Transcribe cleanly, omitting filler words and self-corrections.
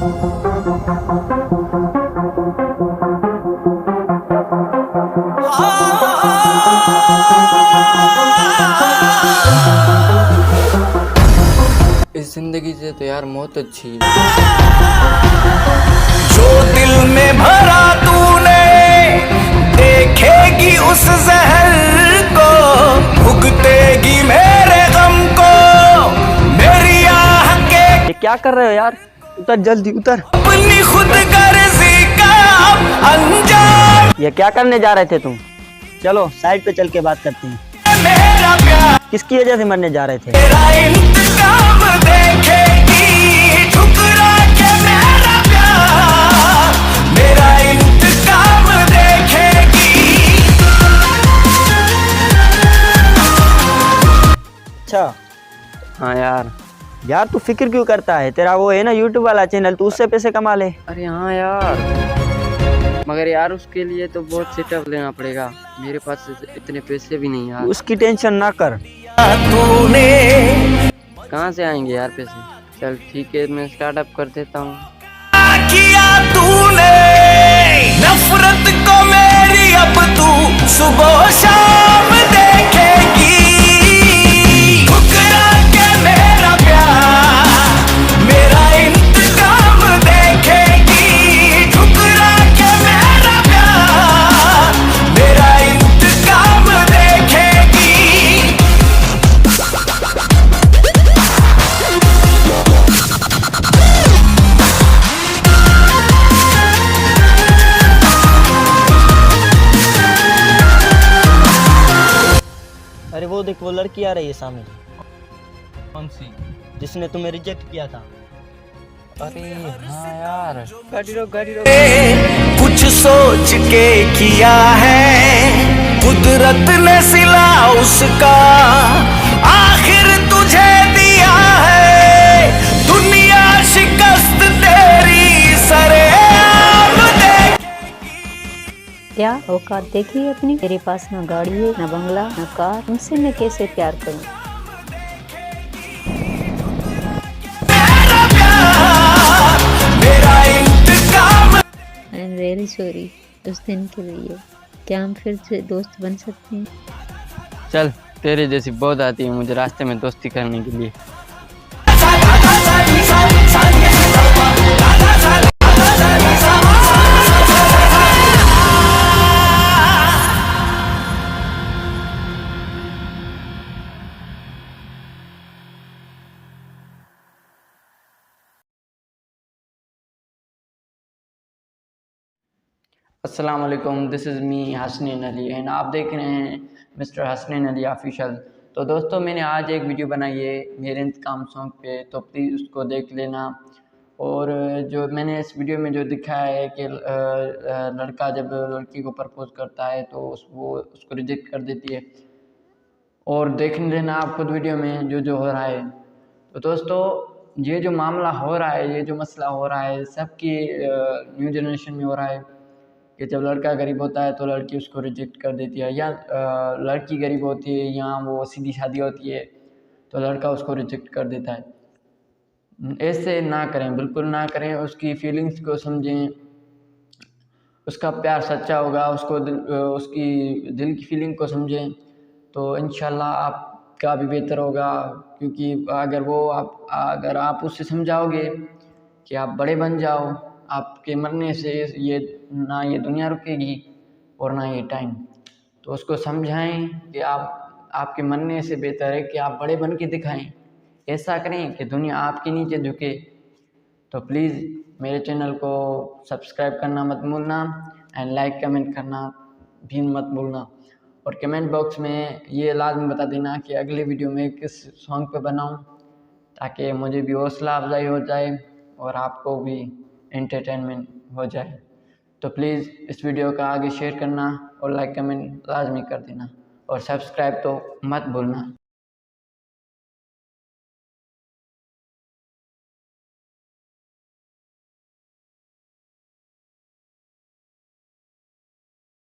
इस जिंदगी से तो यार मौत अच्छी है। जो दिल में भरा तूने देखेगी उस जहर को, भुगतेगी मेरे गम को, मेरी आह के। ये क्या कर रहे हो यार? उतर जल्दी उतर। अपनी खुद गर्जी का अंजाम। ये क्या करने जा रहे थे तुम? चलो साइड पे चल के बात करते हैं। मेरा प्यार किसकी वजह से मरने जा रहे थे? मेरा इंतकाम देखेगी, ठुकरा के मेरा प्यार, मेरा इंतकाम देखेगी। अच्छा हाँ यार तू फिक्र क्यों करता है? तेरा वो है ना यूट्यूब वाला चैनल, तू उससे पैसे कमा ले। अरे हाँ यार, मगर यार उसके लिए तो बहुत सेटअप लेना पड़ेगा, मेरे पास इतने पैसे भी नहीं यार। उसकी टेंशन ना कर। तूने कहाँ से आएंगे यार पैसे? चल ठीक है, मैं स्टार्टअप कर देता हूँ। किया तूने नफरत को मेरी, अब तू सुबह शाम देखेगी, ठुकरा के मेरा प्यार, मेरा इंतकाम देखेगी, ठुकरा के मेरा प्यार, मेरा इंतकाम देखेगी। अरे वो देख, वो लड़की आ रही है सामने। कौन सी? जिसने तुम्हें रिजेक्ट किया था। अरे हाँ यार, गाड़ी रोक गाड़ी रोक। कुछ सोच के किया है कुदरत ने सिला उसका, आखिर तुझे दिया है दुनिया शिकस्त तेरी सरेआम दे। क्या औकात देखी अपनी? तेरे पास ना गाड़ी है, ना बंगला, ना कार, उनसे मैं कैसे प्यार करूं? आई एम वेरी सॉरी उस दिन के लिए। क्या हम फिर से दोस्त बन सकते हैं? चल, तेरे जैसी बहुत आती है मुझे रास्ते में दोस्ती करने के लिए। अस्सलाम वालेकुम, this is me Hasnain Ali and आप देख रहे हैं मिस्टर हसनैन अली ऑफिशियल। तो दोस्तों, मैंने आज एक वीडियो बनाई है मेरे इंतकाम सॉन्ग पे, तो प्लीज़ उसको देख लेना। और जो मैंने इस वीडियो में जो दिखाया है कि लड़का जब लड़की को प्रपोज करता है तो वो उसको रिजेक्ट कर देती है, और देख लेना आप खुद वीडियो में जो जो हो रहा है। तो दोस्तों, ये जो मामला हो रहा है, ये जो मसला हो रहा है, सबकी न्यू जनरेशन में हो रहा है कि जब लड़का गरीब होता है तो लड़की उसको रिजेक्ट कर देती है, या लड़की गरीब होती है या वो सीधी शादी होती है तो लड़का उसको रिजेक्ट कर देता है। ऐसे ना करें, बिल्कुल ना करें। उसकी फीलिंग्स को समझें, उसका प्यार सच्चा होगा, उसकी दिल की फीलिंग को समझें तो इंशाल्लाह आपका भी बेहतर होगा। क्योंकि अगर आप उससे समझाओगे कि आप बड़े बन जाओ, आपके मरने से ये दुनिया रुकेगी और ना ये टाइम, तो उसको समझाएं कि आपके मरने से बेहतर है कि आप बड़े बन के दिखाएं। ऐसा करें कि दुनिया आपके नीचे झुके। तो प्लीज़ मेरे चैनल को सब्सक्राइब करना मत भूलना एंड लाइक कमेंट करना भी मत भूलना, और कमेंट बॉक्स में ये लाजमी बता देना कि अगले वीडियो में किस सॉन्ग पे बनाऊं, ताकि मुझे भी हौसला अफजाई हो जाए और आपको भी एंटरटेनमेंट हो जाए। तो प्लीज़ इस वीडियो का आगे शेयर करना और लाइक कमेंट लाजमी कर देना, और सब्सक्राइब तो मत भूलना।